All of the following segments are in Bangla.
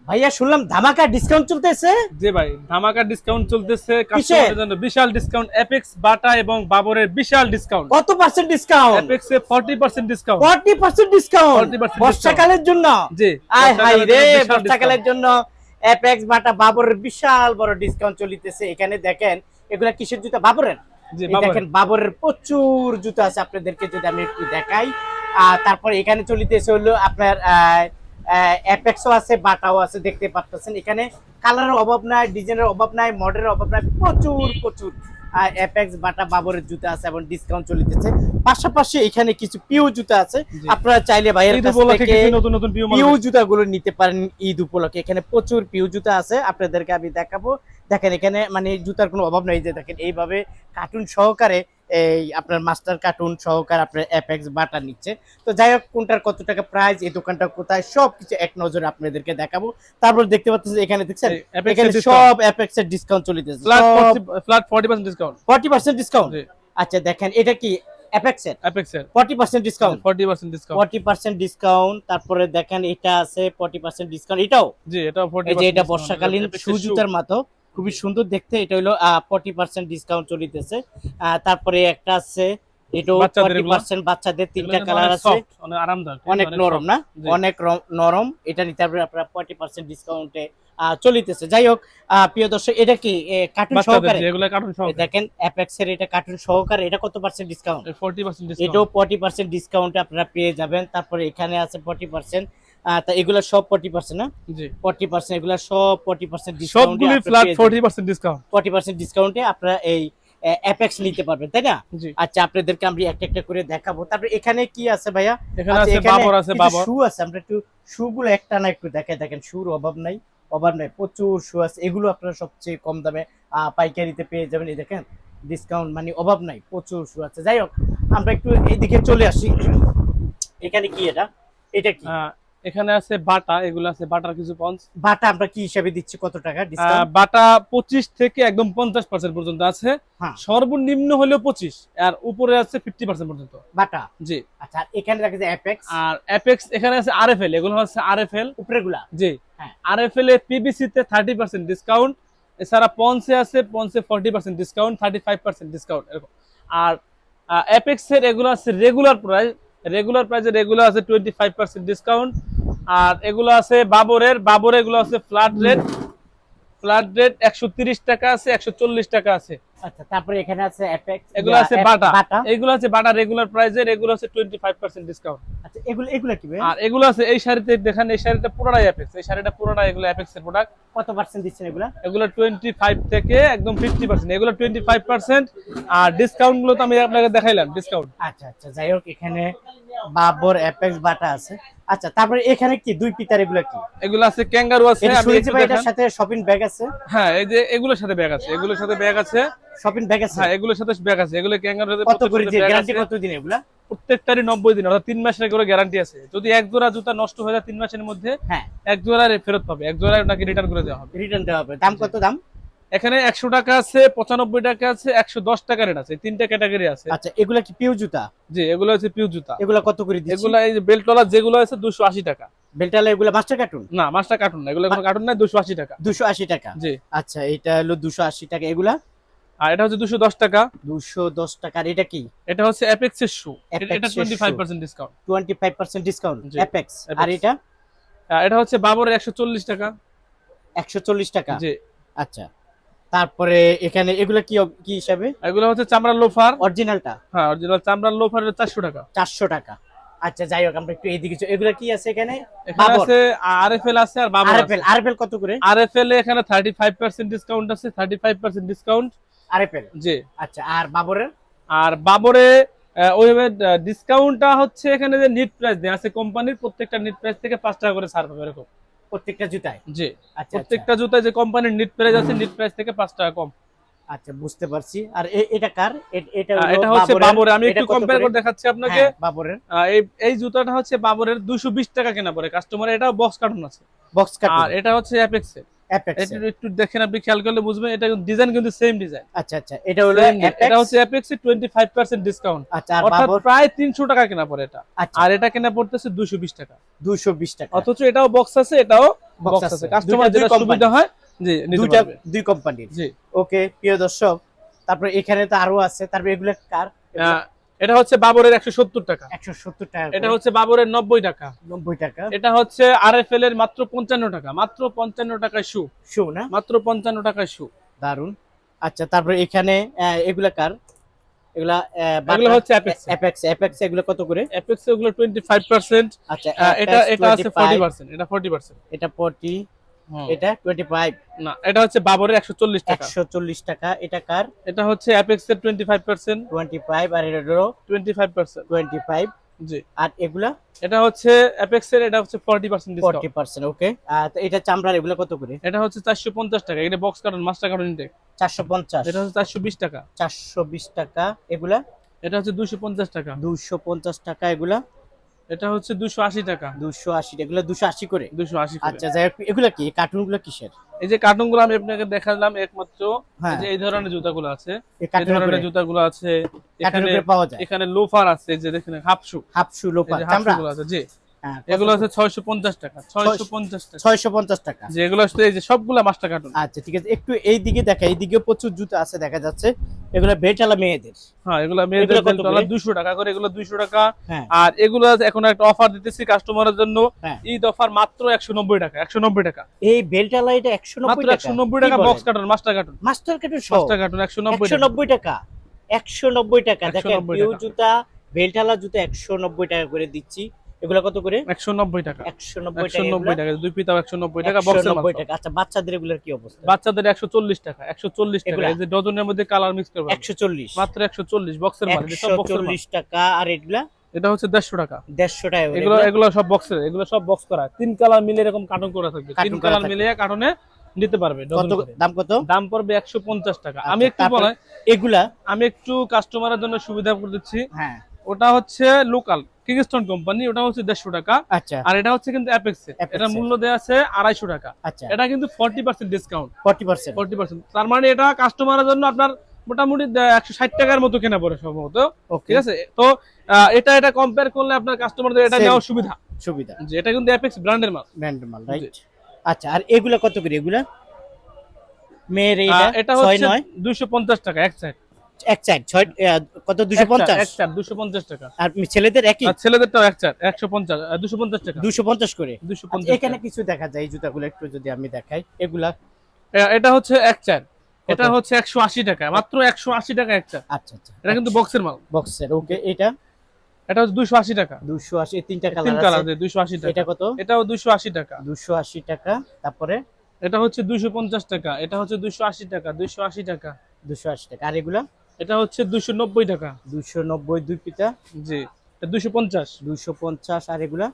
ভাইয়া শুনলাম ধামাকা ডিসকাউন্ট চলতেছে। জি ভাই, ধামাকা ডিসকাউন্ট চলতেছে কাস্টমারদের জন্য, বিশাল ডিসকাউন্ট। অ্যাপেক্স, বাটা এবং বাবরের বিশাল ডিসকাউন্ট। কত পার্সেন্ট ডিসকাউন্ট? অ্যাপেক্স এ 40% ডিসকাউন্ট। 40% discount 40% discount. বর্ষাকালের জন্য। জি, আয় হাই বর্ষাকালের রে, জন্য বিশাল বর্ষাকালের ডিসকাউন্ট। জন্য অ্যাপেক্স বাটা বাবরের বিশাল বড় ডিসকাউন্ট চলিতেছে। এখানে দেখেন এগুলা কিসের জুতা? বাবরের। জি, এই বাবরের। দেখেন বাবরের প্রচুর জুতা আছে, আপনাদেরকে যদি আমি একটু দেখাই। তারপরে এখানে চলিতেছে হলো আপনার অ্যাপেক্সও আছে, বাটাও আছে, দেখতে পাচ্ছেন। এখানে কালারের অভাব নাই, ডিজাইনের অভাব নাই, মডেলের অভাব নাই, প্রচুর প্রচুর অ্যাপেক্স বাটা বাবরের জুতা আছে এবং ডিসকাউন্ট চলিতেছে। পাশাপাশি এখানে কিছু পিউ জুতা আছে, জি। আপনারা চাইলে ভাইয়ের ঈদ কাছ উপলক্ষে থেকে কিছু নতুন নতুন পিউ পিউ মডেল। জুতাগুলো নিতে পারেন ঈদ উপলক্ষে। এখানে প্রচুর পিউ জুতা আছে, আপনাদেরকে আমি দেখাবো। দেখেন এখানে মানে জুতার কোনো অভাব নেই, যে দেখেন এইভাবে কার্টুন সহকারে, এই আপনার মাস্টার কার্টুন সহকারে আপনার অ্যাপেক্স বাটা নিচ্ছে। তো যাই হোক, কোনটার কত টাকা প্রাইস, এই দোকানটা কোথায়, সবকিছু এক নজরে আপনাদেরকে দেখাবো। তারপর দেখতে পাচ্ছেন এখানে দেখছেন এখানে সব অ্যাপেক্স এর ডিসকাউন্ট চলিতেছে, ফ্ল্যাট 40% ডিসকাউন্ট। 40% ডিসকাউন্ট। জি, আচ্ছা দেখেন এটা কি অ্যাপেক্স এর অ্যাপেক্স এর 40% ডিসকাউন্ট। 40% ডিসকাউন্ট। 40% ডিসকাউন্ট। তারপরে দেখেন এটা আছে 40% ডিসকাউন্ট, এটাও জি, এটাও এই যে 40% এটা ডিসকাউন্ট। বর্ষাকালীন শু জুতার মতো খুবই সুন্দর দেখতে। এটা হলো 40% ডিসকাউন্ট চলিতেছে। তারপরে একটা আছে, এটাও বাচ্চাদের এগুলা। 40%, বাচ্চাদের তিনটা এগুলো কালার অনেক আছে, সফট, অনেক আরামদায়ক, অনেক নরম সফট। না, জি। অনেক নরম। এটা নিতে পারবেন আপনারা 40% ডিসকাউন্টে চলিতেছে। যাই হোক, প্রিয় দর্শক, এটা কি কার্টুন বাচ্চাদের সহকারে? যে এগুলো কার্টুন সহকারে। দেখেন অ্যাপেক্স এর এটা কার্টুন সহকারে, এটা কত পার্সেন্ট ডিসকাউন্ট? 40% এটাও ডিসকাউন্ট। 40% ডিসকাউন্টে আপনারা পেয়ে যাবেন। তারপরে এখানে আছে 40%। তা এগুলো সব 40% না? জি, 40%, এগুলো সব 40% ডিসকাউন্টে সবগুলি আপনি ফ্ল্যাট পেয়ে যাবেন। 40% ডিসকাউন্ট। 40% ডিসকাউন্টে আপনারা এই অ্যাপেক্স নিতে পারবেন, তাই না? জি, আচ্ছা, আপনাদেরকে আমরা একটা একটা করে দেখাবো। তারপরে এখানে কি আছে ভাইয়া? এখানে আচ্ছা, আছে এখানে বাবর, আছে কিছু বাবর। শু আছে, আমরা একটু শু গুলো একটা না একটু দেখাই। দেখেন শুর অভাব নাই, অভাব নাই, প্রচুর শু আছে। এগুলো আপনারা সবচেয়ে কম দামে পাইকারিতে পেয়ে যাবেন। এই দেখেন ডিসকাউন্ট মানে অভাব নাই, প্রচুর শু আছে। যাই হোক, আমরা একটু এইদিকে চলে আসি। এখানে কি এটা? এটা কি? এখানে আছে বাটা, এগুলো আছে বাটার কিছু পঞ্চ। বাটা আমরা কি হিসাবে দিচ্ছি, কত টাকা ডিসকাউন্ট? বাটা 25 থেকে একদম 50% পর্যন্ত আছে। হ্যাঁ, সর্বনিম্ন হলেও 25, আর উপরে আছে 50% পর্যন্ত। বাটা। জি। আচ্ছা, আর এখানে দেখা যায় অ্যাপেক্স আর অ্যাপেক্স এখানে আছে আরএফএল, এগুলো হচ্ছে আরএফএল। উপরেগুলা। জি। হ্যাঁ, আরএফএল এ পিবিসি তে 30% ডিসকাউন্ট। এছাড়া পন্সে আছে, পন্সে 40% ডিসকাউন্ট, 35% ডিসকাউন্ট এরকম। আর অ্যাপেক্স এর এগুলো আছে রেগুলার প্রাইস, রেগুলার প্রাইসে রেগুলার আছে 25% ডিসকাউন্ট। আর এগুলো আছে বাবরের, বাবরের এগুলো আছে ফ্ল্যাট রেট, ফ্ল্যাট রেট 130 টাকা আছে, 140 টাকা আছে। আচ্ছা, তারপরে এখানে আছে অ্যাপেক্স, এগুলো আছে বাটা, বাটা। এগুলো আছে বাটা রেগুলার প্রাইসের, এগুলো আছে 25% ডিসকাউন্ট। আচ্ছা, এগুলো এগুলো কি ভাই? আর এগুলো আছে এই শাড়িতে দেখেন, এই শাড়িটা পুরোটাই অ্যাপেক্স, এই শাড়িটা পুরোটাই এগুলো অ্যাপেক্স এর প্রোডাক্ট। কত পার্সেন্ট দিচ্ছেন এগুলা? এগুলো 25 থেকে একদম 50%, এগুলো 25%। আর ডিসকাউন্ট গুলো তো আমি আপনাকে দেখাইলাম ডিসকাউন্ট। আচ্ছা আচ্ছা, যাই হোক, এখানে বাবর অ্যাপেক্স বাটা আছে। আচ্ছা, তারপরে এখানে কি দুই পিতার, এগুলো কি? এগুলো আছে ক্যাঙ্গারু আছে, এটা আমি শুনেছি একটু ভাই দেখান। এটার সাথে শপিং ব্যাগ আছে। হ্যাঁ, এই যে এগুলোর সাথে ব্যাগ আছে, এগুলোর সাথে ব্যাগ আছে। শপিং ব্যাগ আছে। হ্যাঁ, এগুলোর সাথে ব্যাগ আছে, এগুলো ক্যাঙ্গারুর সাথে কত করে যে গ্যারান্টি, আছে। কত দিন এগুলা? প্রত্যেকটারই 90 দিন, অর্থাৎ 3 মাসের করে গ্যারান্টি আছে। যদি এক জোড়া জুতা নষ্ট হয়ে যায় 3 মাসের মধ্যে, হ্যাঁ, এক জোড়া ফেরত পাবে, এক জোড়া ওনাকে রিটার্ন করে দেওয়া হবে। রিটার্ন দেওয়া হবে। দাম কত দাম? এখানে 100 টাকা আছে, 95 টাকা আছে, 110 টাকা রেট আছে, তিনটা ক্যাটাগরি আছে। আচ্ছা, এগুলা কি পিউ জুতা? জি, এগুলো হচ্ছে পিউ জুতা। এগুলা কত করে দিচ্ছেন? এগুলা এই যে বেল্টওয়ালা যেগুলো আছে 280 টাকা। বেলটালা এগুলা মাস্টার কার্টুন? না, মাস্টার কার্টুন না, এগুলো কোনো কার্টুন নাই, 280 টাকা। 280 টাকা। জি। আচ্ছা, এটা হলো 280 টাকা। এগুলা আর এটা হচ্ছে 210 টাকা। 210 টাকা। আর এটা কি? এটা হচ্ছে অ্যাপেক্স এর শু, এটা Apex এর 25% ডিসকাউন্ট। 25% ডিসকাউন্ট জি, অ্যাপেক্স। আর Apex। এটা এটা হচ্ছে বাবরের 140 টাকা। 140 টাকা। জি। আচ্ছা, তারপরে এখানে এগুলা কি কি হিসাবে? এগুলো হচ্ছে চামড়ার লোফার। অরিজিনালটা হ্যাঁ, অরিজিনাল চামড়ার লোফার 400 টাকা। 400 টাকা। আচ্ছা, যাই হোক, আমরা একটু এইদিকে এগুলা কি আছে এখানে? এখানে আছে আরএফএল আছে আর বাবর আছে। আরএফএল, আরএফএল কত করে? আরএফএল এ এখানে 35% ডিসকাউন্ট আছে, 35% ডিসকাউন্ট। আরএফএল। জি। আচ্ছা, আর বাবরের? আর বাবরে ওইভাবে ডিসকাউন্টটা হচ্ছে এখানে যে নিট প্রাইস দেয়া আছে কোম্পানির, প্রত্যেকটা নিট প্রাইস থেকে 5 টাকা করে ছাড় পাবে এরকম। প্রত্যেকটা জুতায়? জি। আচ্ছা, প্রত্যেকটা জুতায় যে কোম্পানির নিট প্রাইস আছে, নিট প্রাইস থেকে 5 টাকা কম। আচ্ছা, বুঝতে পারছি। আর এটা কার? এটা এটা হলো হচ্ছে বাবরে, আমি এটা একটু কত কম্পেয়ার করে? করে দেখাচ্ছি আপনাকে। হ্যাঁ, বাবরের এই এই জুতাটা হচ্ছে বাবরের 220 টাকা কেনা পড়ে কাস্টমার, এটাও বক্স কার্টুন আছে। বক্স আর কার্টুন। এটা হচ্ছে অ্যাপেক্স এর। অ্যাপেক্স এটা একটু দেখেন, আপনি খেয়াল করলে বুঝবেন, এটা ডিজাইন কিন্তু সেম ডিজাইন। আচ্ছা আচ্ছা, এটা হলো এটা হচ্ছে অ্যাপেক্স 25% ডিসকাউন্ট, আচ্ছা, আর অর্থাৎ বাবর প্রায় 300 টাকা কেনা পড়ে এটা। আচ্ছা, আর এটা কেনা পড়তেছে 220 টাকা। 220 টাকা, অথচ এটাও বক্স আছে, এটাও বক্স বক্স আছে, আছে, কাস্টমার দুই যেটা কোম্পানি, সুবিধা হয় জি নিতে দুইটা পারবে। দুই কোম্পানির। জি ওকে প্রিয় দর্শক, তারপর এখানে তো আরো আছে, তারপর এগুলো কার? এটা হচ্ছে বাবরের 170 টাকা, 170 টাকা, এটা হচ্ছে বাবরের 90 টাকা, 90 টাকা, এটা হচ্ছে আরএফএল এর মাত্র 55 টাকা, মাত্র 55 টাকায় শু, শু না, মাত্র 55 টাকায় শু। দারুন। আচ্ছা, তারপর এখানে এগুলা কার? এগুলা এগুলো হচ্ছে অ্যাপেক্স। অ্যাপেক্স, অ্যাপেক্স এগুলো কত করে? অ্যাপেক্স এগুলো 25%। আচ্ছা, এটা এটা আছে 40%, এটা 40%, এটা 40, এটা 25 না এটা হচ্ছে বাবরের 140 টাকা, 140 টাকা। এটা কার? এটা হচ্ছে অ্যাপেক্স এর 25%, 25, আর এটা হলো 25%। 25। জি, আর এগুলা এটা হচ্ছে অ্যাপেক্স এর, এটা হচ্ছে 40% ডিসকাউন্ট। 40%। ওকে, তো এটা চামড়ার, এগুলো কত করে? এটা হচ্ছে 450 টাকা, এটা box carton master carton intact. 450, এটা হচ্ছে 420 টাকা, 420 টাকা। এগুলা এটা হচ্ছে 250 টাকা, 250 টাকা। এগুলা এটা হচ্ছে 280 টাকা, 280, এগুলা 280 করে। 280 করে। আচ্ছা, যাই হোক, এগুলা কি কার্টুন গুলো কিসের? এই যে কার্টুন গুলো আমি আপনাকে দেখালাম একমাত্র, হ্যাঁ, এই যে এই ধরনের জুতাগুলো আছে, এই এই কার্টুন ধরনের করে, জুতাগুলো আছে, কার্টুন এখানে করে পাওয়া যায়। এখানে লোফার আছে, যে দেখেন হাফ শু, হাফ শু, লোফার, এই যে হাফ চামড়া। শুগুলো আছে, জি হ্যাঁ, এগুলো আছে 650 টাকা, 650 টাকা, 650 টাকা। যে এগুলো আসলে এই যে সবগুলা মাস্টার কার্টুন। আচ্ছা, ঠিক আছে, একটু এই দিকে দেখা, এই দিকে প্রচুর জুতো আছে দেখা যাচ্ছে, এগুলা বেলটালা মেয়েদের। হ্যাঁ এগুলো মেয়েদের এগুলো কত বেল্ট করে? 200 টাকা করে, এগুলো 200 টাকা। হ্যাঁ, আর এগুলো এখন একটা অফার দিতেছি কাস্টমারের জন্য, হ্যাঁ, ঈদ অফার, মাত্র 190 টাকা, 190 টাকা, এই বেলটালা এটা 190 মাত্র টাকা, 190 টাকা box cartoon master cartoon, master cartoon সহ মাস্টার কার্টুন 190 টাকা। 190 টাকা, 190 টাকা। দেখেন 190 পিউ টাকা। জুতা, বেলটালা জুতা 190 টাকা করে দিচ্ছি। এগুলো কত করে? 190 টাকা, 190 টাকা, 190 টাকা, দুই পিতাও 190 টাকা, বক্সের 190 মাল। টাকা। আচ্ছা, বাচ্চাদের এগুলোর কি অবস্থা? বাচ্চাদের 140 টাকা, 140 টাকা, এগুলা? এই যে ডজনের মধ্যে কালার মিক্স করবে 140, মাত্র 140 বক্সের মাল, এটা সব বক্সের মাল। 140 টাকা। আর এগুলা এটা হচ্ছে 150 টাকা, 150 টাকা করে। এগুলো এগুলো সব বক্সের, এগুলো সব বক্স করা, তিন কালার মিলে এরকম কার্টন করা থাকবে, তিন কার্টুন করা কালার থাকবে। মিলিয়ে কার্টনে নিতে পারবে কত ডজন করে। দাম? কত দাম পড়বে 150 টাকা। আচ্ছা, আমি একটু তারপর বলে, এগুলা? আমি একটু কাস্টমারের জন্য সুবিধা করে দিচ্ছি, হ্যাঁ, ওটা হচ্ছে লোকাল কিংস্টন কোম্পানি, ওটা হচ্ছে 150 টাকা। আচ্ছা, আর এটা হচ্ছে কিন্তু অ্যাপেক্স, Apex এটা এর। মূল্য দেয়া আছে 250 টাকা, আচ্ছা, এটা কিন্তু 40% ডিসকাউন্ট, 40%। 40%। তার মানে এটা কাস্টমারের জন্য আপনার মোটামুটি 160 টাকার মতো কেনা পড়ে সম্ভবত, ওকে, ঠিক আছে। তো এটা এটা কম্পেয়ার করলে আপনার কাস্টমারদের এটা Same. নেওয়ার সুবিধা, সুবিধা, যে এটা কিন্তু অ্যাপেক্স ব্র্যান্ডের মাল। ব্র্যান্ড মাল, রাইট। আচ্ছা, আর এগুলা কত করে? এগুলা মেয়ের এটা 6 হচ্ছে 9, 250 টাকা এক সাইড, এক সাইড 6 কত? 250। এক সাইড 250 টাকা। আর ছেলেদের একই আর ছেলেদেরটাও এক সাইড 150, 250 টাকা, 250 করে। 250 আচ্ছা, এখানে টাকা। কিছু দেখা যায়, এই জুতাগুলো একটু যদি আমি দেখাই, এগুলা এটা হচ্ছে এক সাইড, কত? এটা হচ্ছে 180 টাকা, মাত্র 180 টাকা এক সাইড, আচ্ছা আচ্ছা, এটা কিন্তু বক্সের মাল। বক্সের। ওকে, এটা এটা হচ্ছে 280 টাকা, 280, এই তিনটা তিন কালার কালার আছে। দিয়ে 280 টাকা। এটা কত? এটাও 280 টাকা, 280 টাকা। তারপরে এটা হচ্ছে 250 টাকা, এটা হচ্ছে 280 টাকা, 280 টাকা। 280 টাকা। আর এগুলা এটা হচ্ছে 290 টাকা, 290, দুই পিতা জি এটা 250। 250। আর এগুলা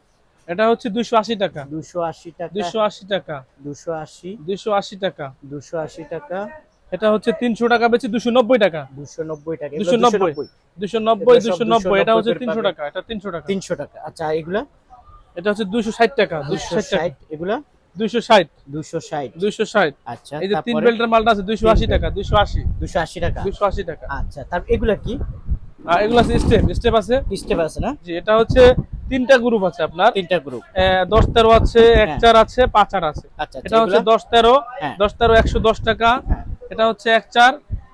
এটা হচ্ছে 280 টাকা, 280 টাকা, 280 টাকা, 280, 280 টাকা। 280 টাকা, এটা হচ্ছে 300 টাকা বেচে 290 টাকা, 290 টাকা, 290, 290, 290, এটা হচ্ছে 300 টাকা, এটা 300 টাকা। 300 টাকা। আচ্ছা, আর এগুলা এটা হচ্ছে 260 টাকা, 260 টাকা, 260, এগুলা 260, 260। 260। আচ্ছা, এই যে তিন তারপরে বেল্টের মালটা আছে 280 টাকা, 280, 280 টাকা। 280 টাকা। আচ্ছা, তারপর এগুলা কি? আর এগুলো আছে স্টেপ, স্টেপ আছে, স্টেপ আছে না? জি এটা হচ্ছে তিনটা গ্রুপ আছে আপনার, তিনটা গ্রুপ। 10 13 আছে, 1 4 আছে, 5 4 আছে। আচ্ছা, এটা হচ্ছে এগুলা? 10 13, হ্যাঁ, 10 13 110 টাকা, হ্যাঁ, এটা হচ্ছে 1 4,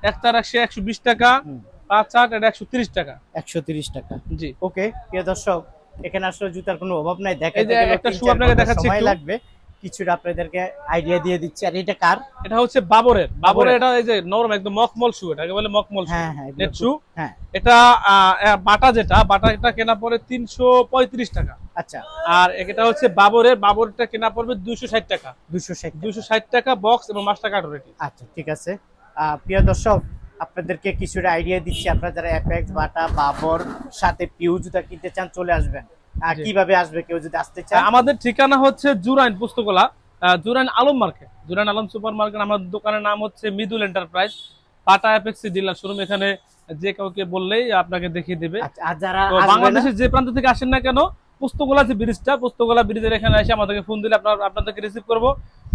1 4 120 টাকা, হুম, 5 8 এটা 130 টাকা। 130 টাকা। জি ওকে, প্রিয় দর্শক, এখানে আসলে জুতার কোনো অভাব নাই। এই দেখাইতে যে গেলে একটা 3 শু 4 আপনাকে ঘন্টা দেখাচ্ছি সময় একটু। লাগবে, কিছুটা আপনাদেরকে আইডিয়া দিয়ে দিচ্ছি। আর এটা কার? এটা হচ্ছে বাবরের, বাবরের। এটা এই যে নরম একদম মখমল শু, এটাকে বলে মখমল শু, হ্যাঁ হ্যাঁ, এগুলো নেট শু। হ্যাঁ, এটা বাটা, যেটা বাটা এটা কেনা পড়ে 335 টাকা। আচ্ছা, আর এটা হচ্ছে বাবরের, বাবরটা কেনা পড়বে 260 টাকা, 260। 260 টাকা বক্স এবং মাস্টার কার্ড রেটি। আচ্ছা, ঠিক আছে। প্রিয় দর্শক, আপনাদেরকে কিছুটা আইডিয়া দিচ্ছি। আপনারা যারা অ্যাপেক্স, বাটা, বাবর সাথে পিউ জুতা কিনতে চান, চলে আসবেন। জি। কিভাবে আসবে কেউ যদি আসতে চায়? আমাদের ঠিকানা হচ্ছে জুরাইন পুস্তকলা, Jurain Alam market, Jurain Alam super market. আমাদের দোকানের নাম হচ্ছে Midul enterprise, Bata Apex dealer showroom. এখানে যে কাউকে বললেই আপনাকে দেখিয়ে দিবে। আচ্ছা, আর যারা তো আসবে না, বাংলাদেশের যে প্রান্ত থেকে আসেন না কেন, পুস্তকলা যে ব্রিজটা, পুস্তকলা ব্রিজের এখানে এসে আমাদেরকে ফোন দিলে আপনাদেরকে রিসিভ করবো।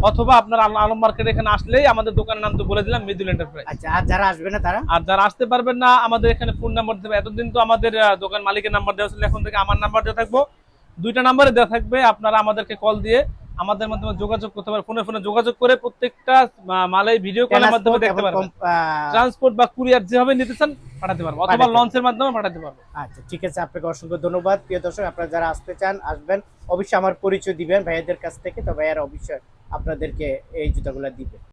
অথবা আপনার আলম মার্কেট এখানে আসলেই আমাদের দোকানের নাম তো বলে দিলাম মৃদুল এন্টারপ্রাইজ। আচ্ছা, আর যারা আসবে না তারা? আর যারা আসতে পারবেন না আমাদের এখানে ফোন নাম্বার দেবে, এতদিন তো আমাদের দোকান মালিকের নাম্বার দেওয়া ছিল, এখন থেকে আমার নাম্বার দেওয়া থাকবো, দুইটা নাম্বারে দেওয়া থাকবে, আপনারা আমাদেরকে কল দিয়ে আমাদের মাধ্যমে যোগাযোগ করতে পারবেন, ফোনে যোগাযোগ করে প্রত্যেকটা মালের ভিডিও কলের মাধ্যমে দেখতে পারবেন, ট্রান্সপোর্ট বা কুরিয়ার যেভাবে নিতে চান পাঠাতে পারবো, অথবা লঞ্চের মাধ্যমে পাঠাতে পারবো। আচ্ছা ঠিক আছে, আপনাকে অসংখ্য ধন্যবাদ। প্রিয় দর্শক, আপনারা যারা আসতে চান আসবেন, অবশ্যই আমার পরিচয় দিবেন ভাইয়াদের কাছ থেকে, তো ভাইয়ারা অবশ্যই আপনাদেরকে এই জুতাগুলো দিবে।